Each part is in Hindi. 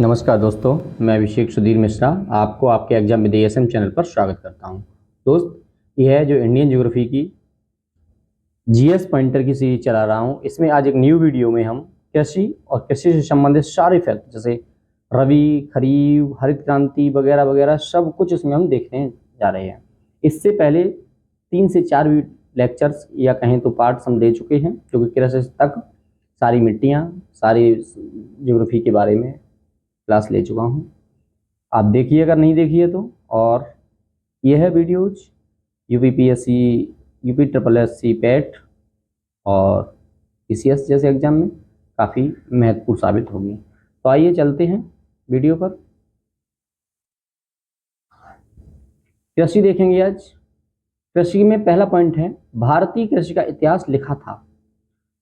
नमस्कार दोस्तों, मैं अभिषेक सुधीर मिश्रा आपको आपके एग्जाम विद एएसएम चैनल पर स्वागत करता हूं। दोस्त, यह है जो इंडियन ज्योग्राफी की जीएस पॉइंटर की सीरीज चला रहा हूं। इसमें आज एक न्यू वीडियो में हम कृषि और कृषि से संबंधित सारे फैक्ट जैसे रबी, खरीफ, हरित क्रांति वगैरह वगैरह सब कुछ इसमें हम देखने जा रहे हैं। इससे पहले 3 से 4 लेक्चर्स या कहें तो पार्ट्स हम दे चुके हैं, जो कि कृषि तक सारी मिट्टियाँ, सारी ज्योग्राफी के बारे में क्लास ले चुका हूँ। आप देखिए अगर नहीं देखिए तो। और यह है videos UPPSC, UP triple SC, PET और पीसीएस जैसे एग्जाम में काफ़ी महत्वपूर्ण साबित होगी। तो आइए चलते हैं वीडियो पर। कृषि देखेंगे आज। कृषि में पहला पॉइंट है भारतीय कृषि का इतिहास लिखा था।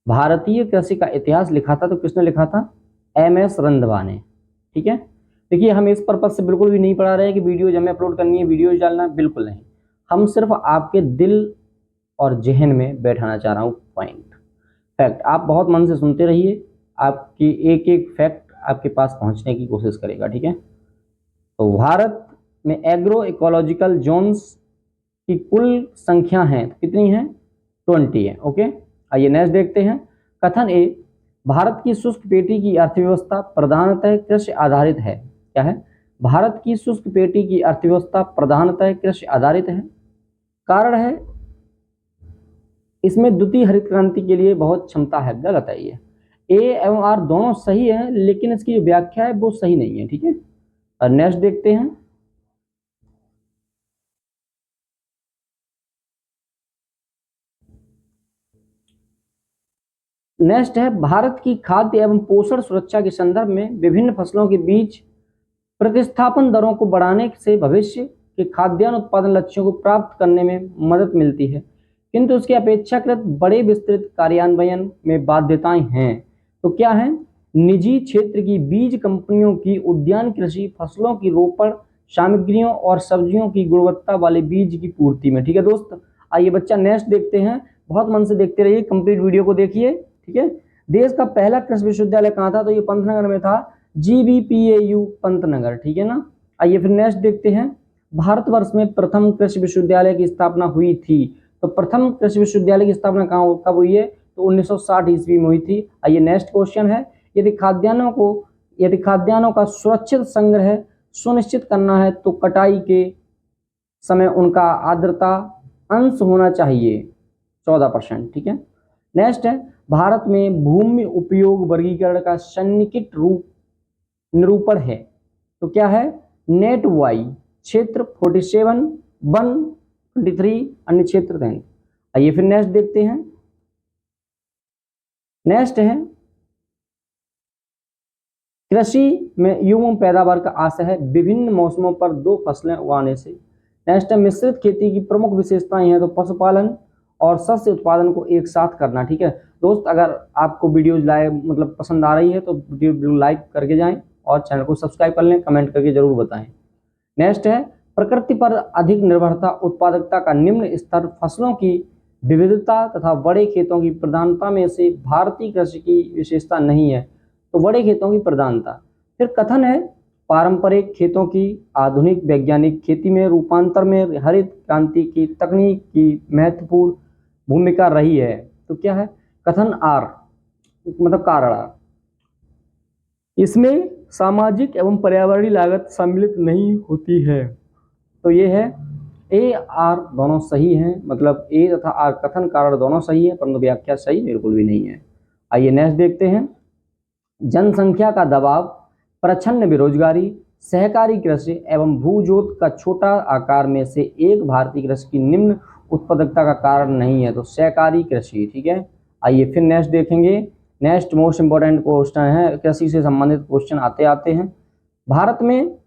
भारतीय कृषि का इतिहास लिखा था तो किसने लिखा था? एमएस रंधावा ने। ठीक है, देखिए हम इस पर्पज से बिल्कुल भी नहीं पढ़ा रहे हैं कि वीडियोज हमें अपलोड करनी है, वीडियोज डालना, बिल्कुल नहीं। हम सिर्फ आपके दिल और जहन में बैठाना चाह रहा हूँ पॉइंट, फैक्ट। आप बहुत मन से सुनते रहिए, आपकी एक एक फैक्ट आपके पास पहुंचने की कोशिश करेगा। ठीक है, तो भारत में एग्रो इकोलॉजिकल जोन्स की कुल संख्या है कितनी है? 20 है। ओके, आइए नेक्स्ट देखते हैं। कथन ए, भारत की शुष्क पेटी की अर्थव्यवस्था प्रधानतः कृषि आधारित है। क्या है? भारत की शुष्क पेटी की अर्थव्यवस्था प्रधानतः कृषि आधारित है। कारण है इसमें द्वितीय हरित क्रांति के लिए बहुत क्षमता है। गलत है ये। ए एवं आर दोनों सही है, लेकिन इसकी जो व्याख्या है वो सही नहीं है। ठीक है, और नेक्स्ट देखते हैं। नेक्स्ट है भारत की खाद्य एवं पोषण सुरक्षा के संदर्भ में विभिन्न फसलों के बीच प्रतिस्थापन दरों को बढ़ाने से भविष्य के खाद्यान्न उत्पादन लक्ष्यों को प्राप्त करने में मदद मिलती है, किंतु उसके अपेक्षाकृत बड़े विस्तृत कार्यान्वयन में बाध्यताएं हैं। तो क्या है? निजी क्षेत्र की बीज कंपनियों की उद्यान कृषि फसलों की रोपण सामग्रियों और सब्जियों की गुणवत्ता वाले बीज की पूर्ति में। ठीक है दोस्त, आइए बच्चा नेक्स्ट देखते हैं। बहुत मन से देखते रहिए, कंप्लीट वीडियो को देखिए। ठीक है, देश का पहला कृषि विश्वविद्यालय कहाँ था? तो ये पंतनगर में था, GVPAU पंतनगर। ठीक है ना। आइए फिर नेक्स्ट देखते हैं। भारतवर्ष में प्रथम कृषि विश्वविद्यालय की स्थापना हुई थी। तो प्रथम कृषि विश्वविद्यालय की स्थापना कब हुई है? तो 1960 ईस्वी में हुई थी। आइए नेक्स्ट क्वेश्चन है, यदि खाद्यान्नों का सुरक्षित संग्रह सुनिश्चित करना है तो कटाई के समय उनका आर्द्रता अंश होना चाहिए 14%। ठीक है, नेक्स्ट है भारत में भूमि उपयोग वर्गीकरण का सन्निकट रूप निरूपण है। तो क्या है? नेट वाई क्षेत्र 47, वन 23, अन्य क्षेत्र 10। आइए फिर नेक्स्ट देखते हैं। नेक्स्ट है कृषि में युवा पैदावार का आशय है विभिन्न मौसमों पर 2 फसलें उगाने से। नेक्स्ट है मिश्रित खेती की प्रमुख विशेषताएं हैं तो पशुपालन और शस्य उत्पादन को एक साथ करना। ठीक है दोस्त, अगर आपको वीडियोज मतलब पसंद आ रही है तो वीडियो लाइक करके जाएं और चैनल को सब्सक्राइब कर लें, कमेंट करके जरूर बताएं। नेक्स्ट है प्रकृति पर अधिक निर्भरता, उत्पादकता का निम्न स्तर, फसलों की विविधता तथा बड़े खेतों की प्रधानता में से भारतीय कृषि की विशेषता नहीं है। तो बड़े खेतों की प्रधानता। फिर कथन है पारंपरिक खेतों की आधुनिक वैज्ञानिक खेती में रूपांतर में हरित क्रांति की तकनीक की महत्वपूर्ण भूमिका रही है। तो क्या है? कथन आर मतलब कारण आर। इसमें सामाजिक एवं पर्यावरणीय लागत सम्मिलित नहीं होती है। तो ये है ए आर दोनों सही हैं, मतलब ए तथा आर कथन कारण दोनों सही है, परंतु व्याख्या सही बिल्कुल भी नहीं है। आइए नेक्स्ट देखते हैं। जनसंख्या का दबाव, प्रच्छन्न बेरोजगारी, सहकारी कृषि एवं भूजोत का छोटा आकार में से एक भारतीय कृषि की निम्न उत्पादकता का कारण नहीं है। तो सहकारी कृषि। ठीक है, आइए फिर नेक्स्ट देखेंगे। नेक्स्ट मोस्ट इंपोर्टेंट क्वेश्चन है, कृषि से संबंधित क्वेश्चन आते आते हैं। भारत में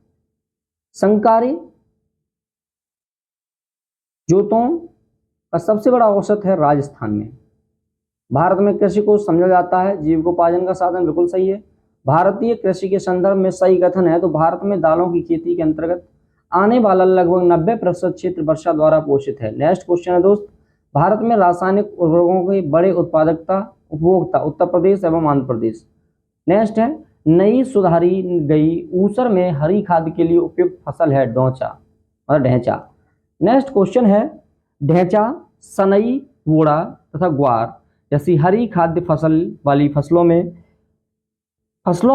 संकारी जोतों का सबसे बड़ा औसत है राजस्थान में। भारत में कृषि को समझा जाता है जीविकोपार्जन का साधन, बिल्कुल सही है। भारतीय कृषि के संदर्भ में सही कथन है तो भारत में दालों की खेती के अंतर्गत आने वाला लगभग 90% क्षेत्र वर्षा द्वारा पोषित है। नेक्स्ट क्वेश्चन है दोस्त, भारत में रासायनिक उर्वरकों के बड़े उपभोक्ता उत्तर प्रदेश एवं आंध्र प्रदेश। नेक्स्ट है नई सुधारी गई ऊसर में हरी खाद के लिए उपयुक्त फसल है डोचा और ढैंचा। नेक्स्ट क्वेश्चन है, ढैंचा, सनई, वोड़ा तथा ग्वार जैसी हरी खाद्य फसल वाली फसलों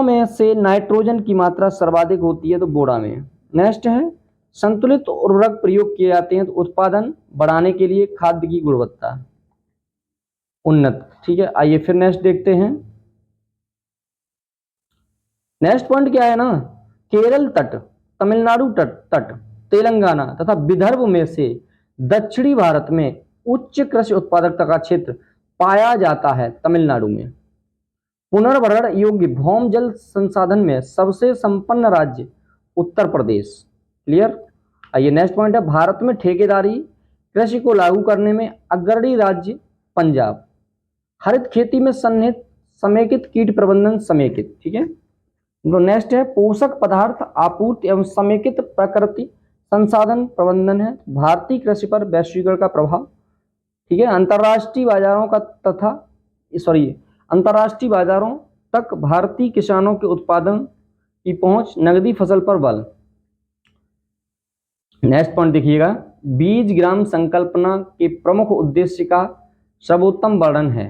में से नाइट्रोजन की मात्रा सर्वाधिक होती है तो बोड़ा में। नेक्स्ट है, संतुलित उर्वरक प्रयोग किए जाते हैं तो उत्पादन बढ़ाने के लिए खाद्य की गुणवत्ता उन्नत। ठीक है, आइए फिर नेक्स्ट देखते हैं। नेक्स्ट पॉइंट क्या है ना, केरल तट, तमिलनाडु तट, तेलंगाना तथा विदर्भ में से दक्षिणी भारत में उच्च कृषि उत्पादकता का क्षेत्र पाया जाता है तमिलनाडु में। पुनर्भरण योग्य भौम जल संसाधन में सबसे संपन्न राज्य उत्तर प्रदेश। क्लियर। आइए नेक्स्ट पॉइंट है, भारत में ठेकेदारी कृषि को लागू करने में अग्रणी राज्य पंजाब। हरित खेती में सन्निहित समेकित कीट प्रबंधन समेकित। ठीक है, तो नेक्स्ट है, पोषक पदार्थ आपूर्ति एवं समेकित प्रकृति संसाधन प्रबंधन है भारतीय कृषि पर वैश्वीकरण का प्रभाव। ठीक है, अंतर्राष्ट्रीय बाजारों तक भारतीय किसानों के उत्पादन की पहुंच, नगदी फसल पर बल। नेक्स्ट पॉइंट देखिएगा, बीज ग्राम संकल्पना के प्रमुख उद्देश्य का सर्वोत्तम वर्णन है।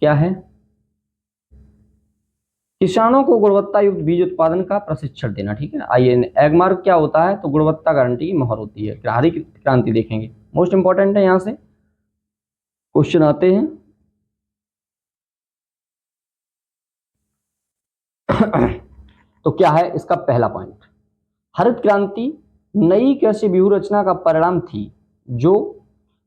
क्या है, किसानों को गुणवत्ता युक्त बीज उत्पादन का प्रशिक्षण देना। ठीक है, आइए एगमार्क क्या होता है तो गुणवत्ता गारंटी की मोहर होती है। हरी क्रांति देखेंगे, मोस्ट इंपॉर्टेंट है, यहां से क्वेश्चन आते हैं। तो क्या है इसका पहला पॉइंट, हरित क्रांति नई कृषि व्यूह रचना का परिणाम थी जो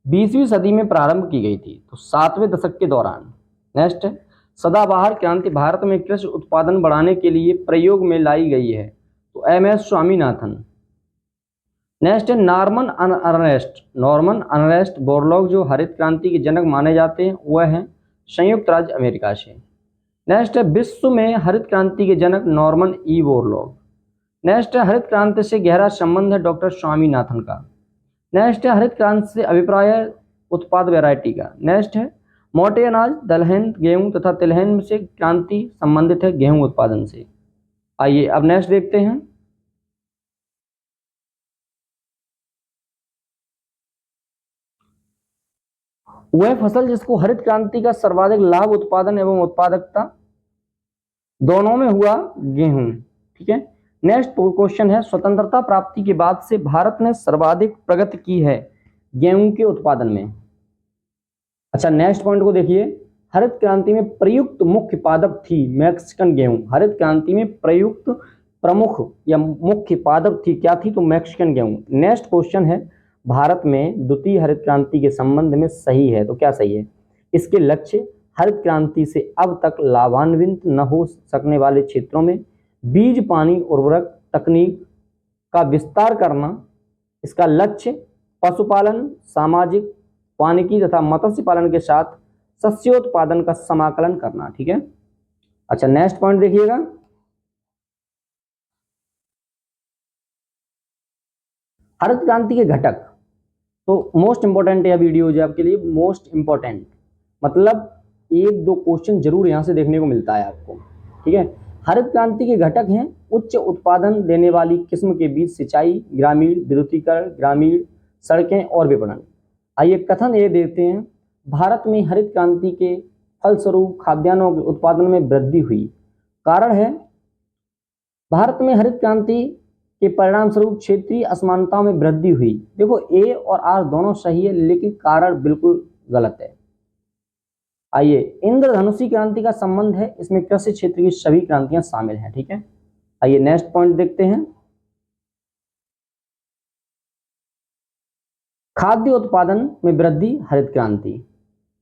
20वीं सदी में प्रारंभ की गई थी तो 7वें दशक के दौरान। नेक्स्ट है, सदाबहार क्रांति भारत में कृषि उत्पादन बढ़ाने के लिए प्रयोग में लाई गई है तो MS स्वामीनाथन। नेक्स्ट है, नॉर्मन अर्नेस्ट बोरलॉग जो हरित क्रांति के जनक माने जाते हैं वह हैं संयुक्त राज्य अमेरिका से। नेक्स्ट है, विश्व में हरित क्रांति के जनक नॉर्मन ई बोरलॉग। नेक्स्ट है, हरित क्रांति से गहरा संबंध है डॉक्टर स्वामीनाथन का। नेक्स्ट है, हरित क्रांति से अभिप्राय है उत्पाद वैरायटी का। नेक्स्ट है, मोटे अनाज दलहन गेहूं तथा तिलहन से क्रांति संबंधित है गेहूं उत्पादन से। आइए अब नेक्स्ट देखते हैं, वह फसल जिसको हरित क्रांति का सर्वाधिक लाभ उत्पादन एवं उत्पादकता दोनों में हुआ, गेहूं। ठीक है, नेक्स्ट क्वेश्चन है, स्वतंत्रता प्राप्ति के बाद से भारत ने सर्वाधिक प्रगति की है गेहूं के उत्पादन में। अच्छा, नेक्स्ट पॉइंट को देखिए, हरित क्रांति में प्रयुक्त मुख्य पादप थी मैक्सिकन गेहूं। हरित क्रांति में प्रयुक्त प्रमुख या मुख्य पादप थी, क्या थी तो मैक्सिकन गेहूं। नेक्स्ट क्वेश्चन है, भारत में द्वितीय हरित क्रांति के संबंध में सही है तो क्या सही है, इसके लक्ष्य हरित क्रांति से अब तक लाभान्वित न हो सकने वाले क्षेत्रों में बीज पानी उर्वरक तकनीक का विस्तार करना। इसका लक्ष्य पशुपालन, सामाजिक वानिकी तथा मत्स्य पालन के साथ शस्योत्पादन का समाकलन करना। ठीक है, अच्छा नेक्स्ट पॉइंट देखिएगा, हरित क्रांति के घटक। तो मोस्ट इंपॉर्टेंट यह वीडियो जो आपके लिए मोस्ट इंपॉर्टेंट, मतलब 1-2 क्वेश्चन जरूर यहां से देखने को मिलता है आपको। ठीक है, हरित क्रांति के घटक हैं उच्च उत्पादन देने वाली किस्म के बीज, सिंचाई, ग्रामीण विद्युतीकरण, ग्रामीण सड़कें और विपणन। आइए कथन ये देखते हैं, भारत में हरित क्रांति के फलस्वरूप खाद्यान्नों के उत्पादन में वृद्धि हुई। कारण है, भारत में हरित क्रांति के परिणाम स्वरूप क्षेत्रीय असमानताओं में वृद्धि हुई। देखो A और R दोनों सही है लेकिन कारण बिल्कुल गलत है। आइए, इंद्रधनुषी क्रांति का संबंध है, इसमें कृषि क्षेत्र की सभी क्रांतियां शामिल हैं। ठीक है, आइए नेक्स्ट पॉइंट देखते हैं, खाद्य उत्पादन में वृद्धि हरित क्रांति,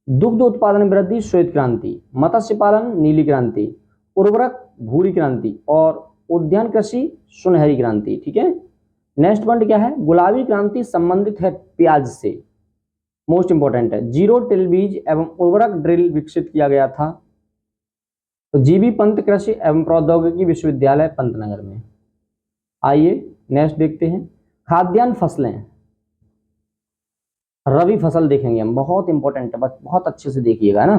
दुग्ध उत्पादन में वृद्धि श्वेत क्रांति, मत्स्य पालन नीली क्रांति, उर्वरक भूरी क्रांति और उद्यान कृषि सुनहरी क्रांति। ठीक है, नेक्स्ट पॉइंट क्या है, गुलाबी क्रांति संबंधित है प्याज से। मोस्ट इंपॉर्टेंट है, जीरो टिल बीज एवं उर्वरक ड्रिल विकसित किया गया था तो जीबी पंत कृषि एवं प्रौद्योगिकी विश्वविद्यालय पंतनगर में। आइए नेक्स्ट देखते हैं, खाद्यान्न फसलें, रबी फसल देखेंगे हम, बहुत इंपॉर्टेंट है, बहुत अच्छे से देखिएगा ना।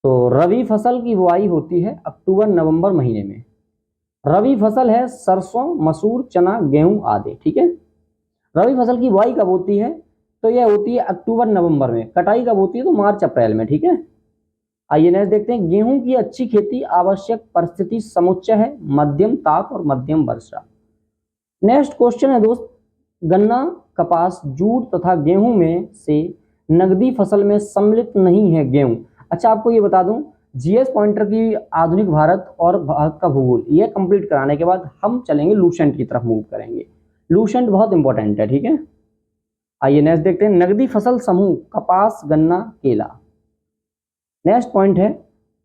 तो रबी फसल की बुआई होती है अक्टूबर नवंबर महीने में। रबी फसल है सरसों, मसूर, चना, गेहूं आदि। ठीक है, रबी फसल की बुआई कब होती है? तो यह होती है अक्टूबर नवंबर में। कटाई कब होती है? तो मार्च अप्रैल में। ठीक है, आइए नेक्स्ट देखते हैं। गेहूं की अच्छी खेती आवश्यक परिस्थिति समुच्चय है मध्यम ताप और मध्यम वर्षा। नेक्स्ट क्वेश्चन है दोस्त, गन्ना, कपास, जूट तथा गेहूं में से नगदी फसल में सम्मिलित नहीं है गेहूं। अच्छा, आपको ये बता दूं, जीएस पॉइंटर की आधुनिक भारत और भारत का भूगोल ये कंप्लीट कराने के बाद हम चलेंगे लूसेंट की तरफ मूव करेंगे। लूसेंट बहुत इंपॉर्टेंट है। ठीक है, आइए नेक्स्ट देखते हैं। नगदी फसल समूह कपास, गन्ना, केला। नेक्स्ट पॉइंट है,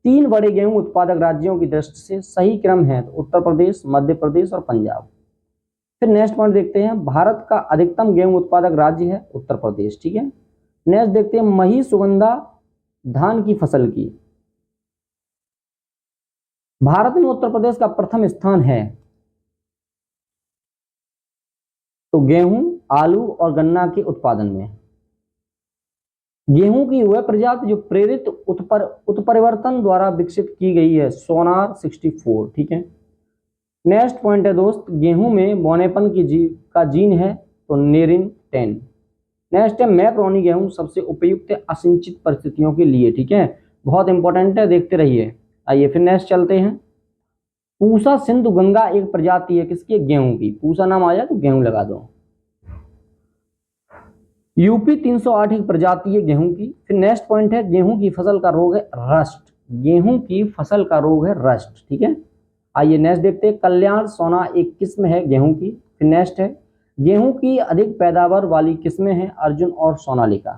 3 बड़े गेहूं उत्पादक राज्यों की दृष्टि से सही क्रम है तो उत्तर प्रदेश, मध्य प्रदेश और पंजाब। फिर नेक्स्ट पॉइंट देखते हैं, भारत का अधिकतम गेहूं उत्पादक राज्य है उत्तर प्रदेश। ठीक है, नेक्स्ट देखते हैं, मही सुगंधा धान की फसल की भारत में उत्तर प्रदेश का प्रथम स्थान है। तो गेहूं, आलू और गन्ना के उत्पादन में गेहूं की वह प्रजाति जो प्रेरित उत्परिवर्तन द्वारा विकसित की गई है, सोनार 64। ठीक है, नेक्स्ट पॉइंट है दोस्त, गेहूं में बौनेपन का जीन है तो नेरिन 10। नेक्स्ट है, मैक्रोनी गेहूं सबसे उपयुक्त है असिंचित परिस्थितियों के लिए। ठीक है, बहुत इंपॉर्टेंट है, देखते रहिए। आइए फिर नेक्स्ट चलते हैं। पूसा सिंधु गंगा एक प्रजाति है किसकी? गेहूं की। पूसा नाम आ जाए तो गेहूं लगा दो। यूपी 308 एक प्रजाति है गेहूं की। फिर नेक्स्ट पॉइंट है, गेहूं की फसल का रोग है रस्ट। गेहूं की फसल का रोग है रस्ट। ठीक है, आइए नेक्स्ट देखते हैं। कल्याण सोना एक किस्म है गेहूं की। फिर नेक्स्ट है, गेहूं की अधिक पैदावार वाली किस्में हैं अर्जुन और सोनालिका।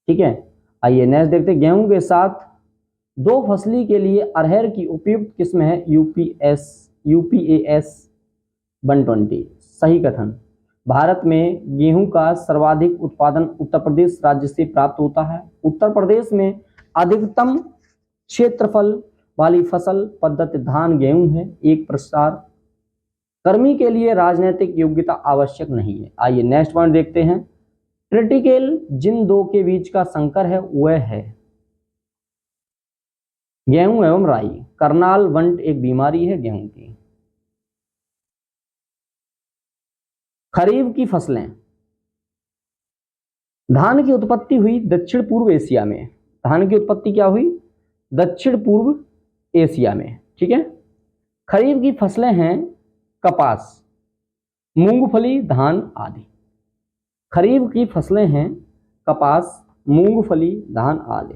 ठीक है, आइए नेक्स्ट देखते हैं। गेहूं के साथ 2 फसली के लिए अरहर की उपयुक्त किस्म है यूपीएस 120। सही कथन। भारत में गेहूं का सर्वाधिक उत्पादन उत्तर प्रदेश राज्य से प्राप्त होता है। उत्तर प्रदेश में अधिकतम क्षेत्रफल वाली फसल पद्धति धान गेहूं है। एक प्रसार कर्मी के लिए राजनीतिक योग्यता आवश्यक नहीं है। आइए नेक्स्ट पॉइंट देखते हैं। क्रिटिकल जिन 2 के बीच का संकर है वह है गेहूं एवं राई। करनाल वंट एक बीमारी है गेहूं की। खरीफ की फसलें, धान की उत्पत्ति हुई दक्षिण पूर्व एशिया में। धान की उत्पत्ति क्या हुई? दक्षिण पूर्व एशिया में। ठीक है, खरीफ की फसलें हैं कपास, मूंगफली, धान आदि। खरीफ की फसलें हैं कपास, मूंगफली, धान आदि।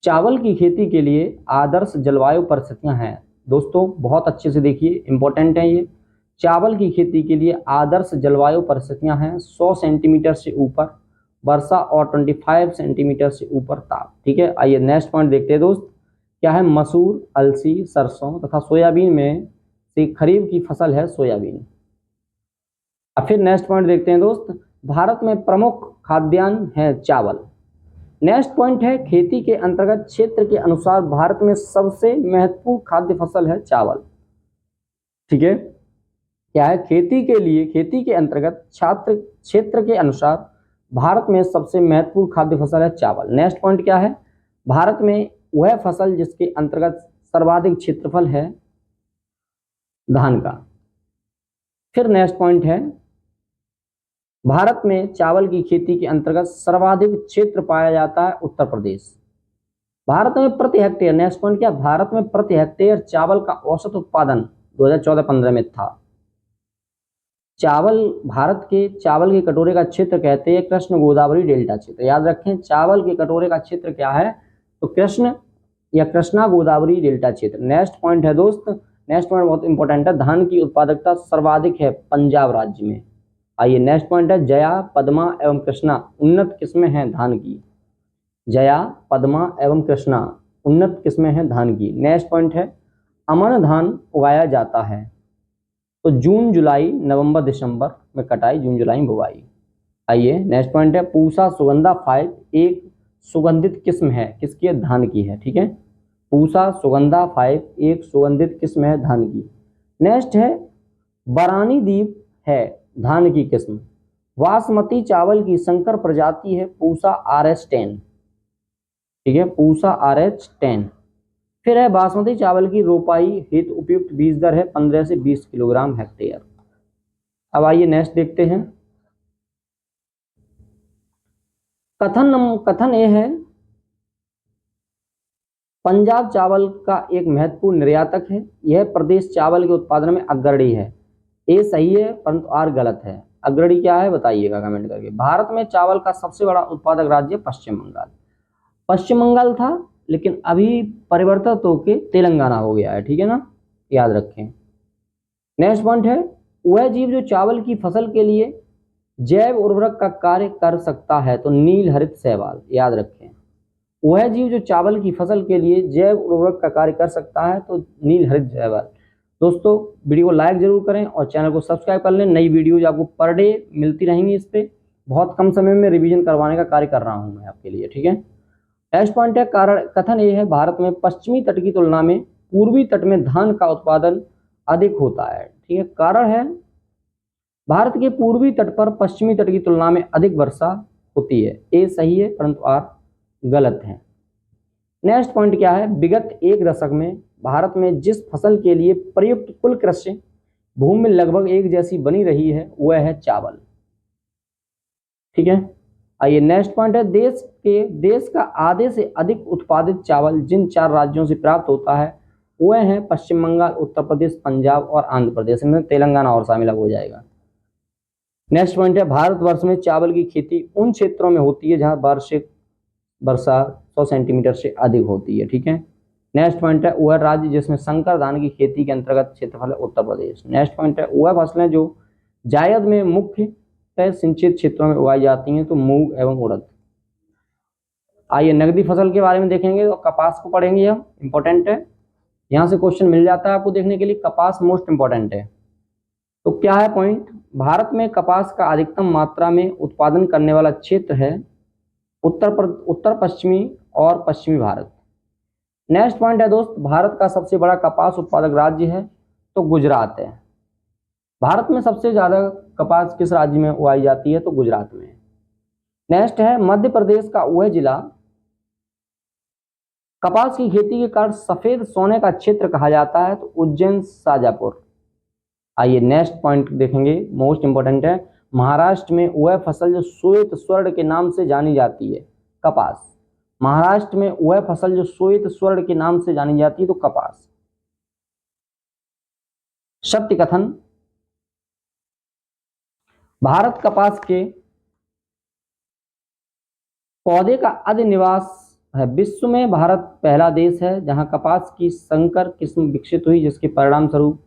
चावल की खेती के लिए आदर्श जलवायु परिस्थितियां हैं। दोस्तों बहुत अच्छे से देखिए, इंपॉर्टेंट है ये। चावल की खेती के लिए आदर्श जलवायु परिस्थितियां हैं 100 सेंटीमीटर से ऊपर वर्षा और 25 सेंटीमीटर से ऊपर ताप। ठीक है, आइए नेक्स्ट पॉइंट देखते हैं दोस्त। क्या है? मसूर, अलसी, सरसों तथा सोयाबीन में से खरीफ की फसल है सोयाबीन। अब फिर नेक्स्ट पॉइंट देखते हैं दोस्त। भारत में प्रमुख खाद्यान्न है चावल। नेक्स्ट पॉइंट है, खेती के अंतर्गत क्षेत्र के अनुसार भारत में सबसे महत्वपूर्ण खाद्य फसल है चावल। ठीक है, क्या है? खेती के अंतर्गत छात्र क्षेत्र के अनुसार भारत में सबसे महत्वपूर्ण खाद्य फसल है चावल। नेक्स्ट पॉइंट क्या है? भारत में वह फसल जिसके अंतर्गत सर्वाधिक क्षेत्रफल है धान का। फिर नेक्स्ट पॉइंट है, भारत में चावल की खेती के अंतर्गत सर्वाधिक क्षेत्र पाया जाता है उत्तर प्रदेश। भारत में प्रति हेक्टेयर, नेक्स्ट पॉइंट क्या? भारत में प्रति हेक्टेयर चावल का औसत उत्पादन 2014-15 में था। भारत के चावल के कटोरे का क्षेत्र कहते हैं कृष्ण गोदावरी डेल्टा क्षेत्र। याद रखें, चावल के कटोरे का क्षेत्र क्या है? तो कृष्ण या कृष्णा गोदावरी डेल्टा क्षेत्र। नेक्स्ट पॉइंट है दोस्त, नेक्स्ट पॉइंट बहुत इंपॉर्टेंट है, धान की उत्पादकता सर्वाधिक है पंजाब राज्य में। आइए नेक्स्ट पॉइंट है, जया, पद्मा एवं कृष्णा उन्नत किस्में हैं धान की। जया, पद्मा एवं कृष्णा उन्नत किस्में हैं धान की। नेक्स्ट पॉइंट है, अमन धान उगाया जाता है तो जून जुलाई नवंबर दिसंबर में कटाई, जून जुलाई में बुआई। आइए नेक्स्ट पॉइंट है, पूसा सुगंधा 5 एक सुगंधित किस्म है किसकी है? धान की है। ठीक है, पूसा सुगंधा 5 एक सुगंधित किस्म है धान की। नेक्स्ट है, बरानी दीप है धान की किस्म। बासमती चावल की संकर प्रजाति है पूसा RS10। ठीक है, पूसा RH10। फिर है बासमती चावल की रोपाई हेतु उपयुक्त बीज दर है 15 से 20 किलोग्राम हेक्टेयर। अब आइए नेक्स्ट देखते हैं। कथन ये है, पंजाब चावल का एक महत्वपूर्ण निर्यातक है। यह प्रदेश चावल के उत्पादन में अग्रणी है। ए सही है परंतु आर गलत है। अग्रणी क्या है बताइएगा कमेंट करके। भारत में चावल का सबसे बड़ा उत्पादक राज्य पश्चिम बंगाल। पश्चिम बंगाल था लेकिन अभी परिवर्तित होकर तेलंगाना हो गया है, ठीक है ना, याद रखें। नेक्स्ट पॉइंट है, वह जीव जो चावल की फसल के लिए जैव उर्वरक का कार्य कर सकता है तो नील हरित शैवाल, याद रखें। वह जीव जो चावल की फसल के लिए जैव उर्वरक का कार्य कर सकता है तो नील हरित शैवाल। दोस्तों वीडियो को लाइक जरूर करें और चैनल को सब्सक्राइब कर लें। नई वीडियोज आपको पर डे मिलती रहेंगी। इस पे बहुत कम समय में रिवीजन करवाने का कार्य कर रहा हूं मैं आपके लिए, ठीक है। नेक्स्ट पॉइंट है, कारण कथन ये है, भारत में पश्चिमी तट की तुलना में पूर्वी तट में धान का उत्पादन अधिक होता है, ठीक है। कारण है, भारत के पूर्वी तट पर पश्चिमी तट की तुलना में अधिक वर्षा होती है। ए सही है परंतु आर गलत है। नेक्स्ट पॉइंट क्या है, विगत एक दशक में भारत में जिस फसल के लिए प्रयुक्त कुल कृषि भूमि लगभग एक जैसी बनी रही है वह है चावल, ठीक है। आइए नेक्स्ट पॉइंट है, देश का आधे से अधिक उत्पादित चावल जिन 4 राज्यों से प्राप्त होता है वह है पश्चिम बंगाल, उत्तर प्रदेश, पंजाब और आंध्र प्रदेश। में तेलंगाना और शामिल हो जाएगा। नेक्स्ट पॉइंट है, भारतवर्ष में चावल की खेती उन क्षेत्रों में होती है जहां वार्षिक वर्षा 100 सेंटीमीटर से अधिक होती है, ठीक है। नेक्स्ट पॉइंट है, वह राज्य जिसमें संकर धान की खेती के अंतर्गत क्षेत्रफल है उत्तर प्रदेश। नेक्स्ट पॉइंट है, वह फसलें जो जायद में मुख्य सिंचित क्षेत्रों में उगाई जाती हैं तो मूंग एवं उड़द। आइए नकदी फसल के बारे में देखेंगे तो कपास को पढ़ेंगे, हम इंपॉर्टेंट है, यहाँ से क्वेश्चन मिल जाता है आपको देखने के लिए। कपास मोस्ट इंपॉर्टेंट है। तो क्या है पॉइंट, भारत में कपास का अधिकतम मात्रा में उत्पादन करने वाला क्षेत्र है उत्तर पश्चिमी और पश्चिमी भारत। नेक्स्ट पॉइंट है दोस्त, भारत का सबसे बड़ा कपास उत्पादक राज्य है तो गुजरात है। भारत में सबसे ज्यादा कपास किस राज्य में उगाई जाती है तो गुजरात में। नेक्स्ट है, मध्य प्रदेश का वह जिला कपास की खेती के कारण सफेद सोने का क्षेत्र कहा जाता है तो उज्जैन, शाजापुर। आइए नेक्स्ट पॉइंट देखेंगे, मोस्ट इंपोर्टेंट है, महाराष्ट्र में वह फसल जो श्वेत स्वर्ण के नाम से जानी जाती है कपास। महाराष्ट्र में वह फसल जो श्वेत स्वर्ण के नाम से जानी जाती है तो कपास। सत्य कथन, भारत कपास के पौधे का अधिनिवास है। विश्व में भारत पहला देश है जहां कपास की संकर किस्म विकसित हुई जिसके परिणाम स्वरूप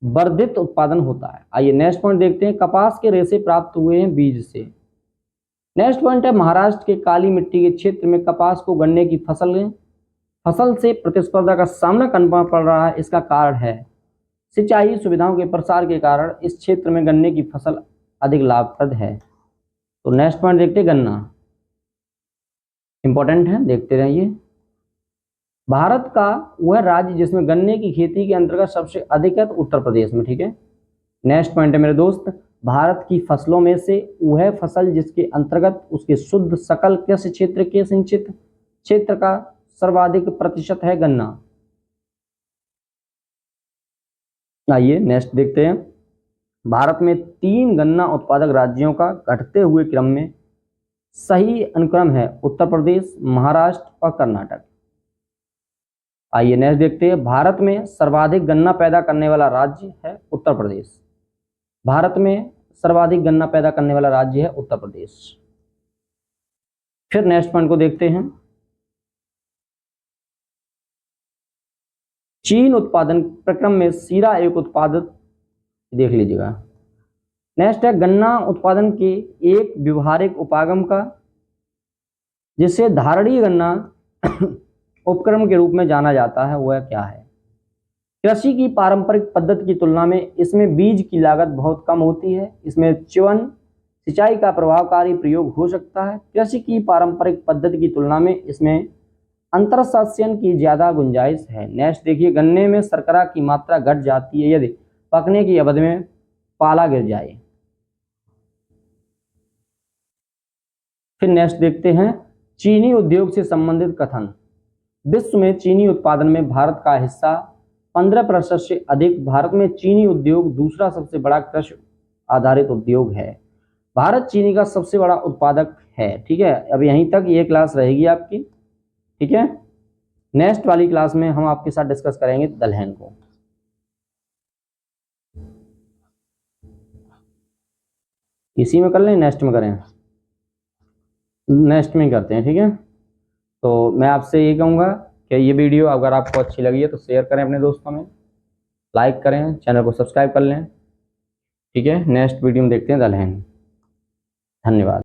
वर्धित उत्पादन होता है। आइए नेक्स्ट पॉइंट देखते हैं, कपास के रेशे प्राप्त हुए हैं बीज से। नेक्स्ट पॉइंट है, महाराष्ट्र के काली मिट्टी के क्षेत्र में कपास को गन्ने की फसल से प्रतिस्पर्धा का सामना करना पड़ रहा है। इसका कारण है सिंचाई सुविधाओं के प्रसार के कारण इस क्षेत्र में गन्ने की फसल अधिक लाभप्रद है। तो नेक्स्ट पॉइंट देखते हैं, गन्ना इंपॉर्टेंट है, देखते रहिए। भारत का वह राज्य जिसमें गन्ने की खेती के अंतर्गत सबसे अधिक है तो उत्तर प्रदेश में, ठीक है। नेक्स्ट पॉइंट है मेरे दोस्त, भारत की फसलों में से वह फसल जिसके अंतर्गत उसके शुद्ध सकल कृषि क्षेत्र के सिंचित क्षेत्र का सर्वाधिक प्रतिशत है गन्ना। आइए नेक्स्ट देखते हैं, भारत में 3 गन्ना उत्पादक राज्यों का घटते हुए क्रम में सही अनुक्रम है उत्तर प्रदेश, महाराष्ट्र और कर्नाटक। आइए नेक्स्ट देखते हैं, भारत में सर्वाधिक गन्ना पैदा करने वाला राज्य है उत्तर प्रदेश। भारत में सर्वाधिक गन्ना पैदा करने वाला राज्य है उत्तर प्रदेश। फिर नेक्स्ट पॉइंट को देखते हैं, चीन उत्पादन प्रक्रम में सीरा एक उत्पादक, देख लीजिएगा। नेक्स्ट है, गन्ना उत्पादन के एक व्यवहारिक उपागम का जिसे धारणीय गन्ना उपक्रम के रूप में जाना जाता है वह क्या है। कृषि की पारंपरिक पद्धति की तुलना में इसमें बीज की लागत बहुत कम होती है। इसमें च्यवन सिंचाई का प्रभावकारी प्रयोग हो सकता है। कृषि की पारंपरिक पद्धति की तुलना में इसमें अंतरशासन की ज्यादा गुंजाइश है। नेक्स्ट देखिए, गन्ने में शर्करा की मात्रा घट जाती है यदि पकने की अवधि में पाला गिर जाए। फिर नेक्स्ट देखते हैं, चीनी उद्योग से संबंधित कथन। विश्व में चीनी उत्पादन में भारत का हिस्सा 15% से अधिक। भारत में चीनी उद्योग दूसरा सबसे बड़ा कृषि आधारित उद्योग है। भारत चीनी का सबसे बड़ा उत्पादक है। ठीक है, अब यहीं तक ये क्लास रहेगी आपकी। ठीक है, नेक्स्ट वाली क्लास में हम आपके साथ डिस्कस करेंगे दलहन को। इसी में कर लें, नेक्स्ट में करें? नेक्स्ट में करते हैं। ठीक है, तो मैं आपसे ये कहूँगा कि ये वीडियो अगर आपको अच्छी लगी है तो शेयर करें अपने दोस्तों में, लाइक करें, चैनल को सब्सक्राइब कर लें। ठीक है, नेक्स्ट वीडियो में देखते हैं दलहन। धन्यवाद।